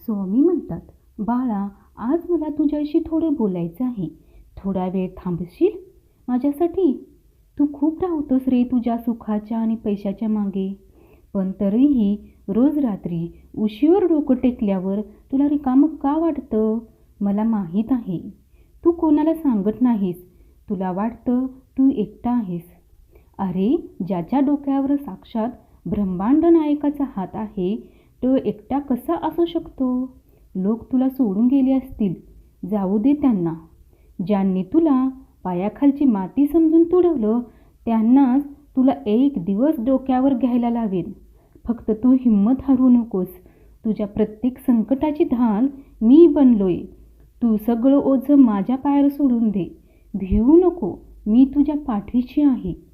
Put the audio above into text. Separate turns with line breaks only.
स्वामी म्हणतात, बाळा, आज मला तुझ्याशी थोडं बोलायचं आहे. थोडा वेळ थांबशील माझ्यासाठी? तू खूप धावतोस रे तुझ्या सुखाच्या आणि पैशाच्या मागे. पण तरीही रोज रात्री उशीवर डोकं टेकल्यावर तुला रिकामं का वाटतं? मला माहीत आहे. तू कोणाला सांगत नाहीस. तुला वाटतं तू एकटा आहेस. अरे, ज्याच्या डोक्यावर साक्षात ब्रह्मांड नायकाचा हात आहे, तो एकटा कसा असू शकतो? लोक तुला सोडून गेले असतील. जाऊ दे त्यांना. ज्यांनी तुला पायाखालची माती समजून तुडवलं त्यांनाच तुला एक दिवस डोक्यावर घ्यायला लावेन. फक्त तू हिंमत हरू नकोस. तुझ्या प्रत्येक संकटाची ढाल मी बनलोय. तू सगळं ओझं माझ्या पायावर सोडून दे. भिवू नको. मी तुझ्या पाठीशी आहे.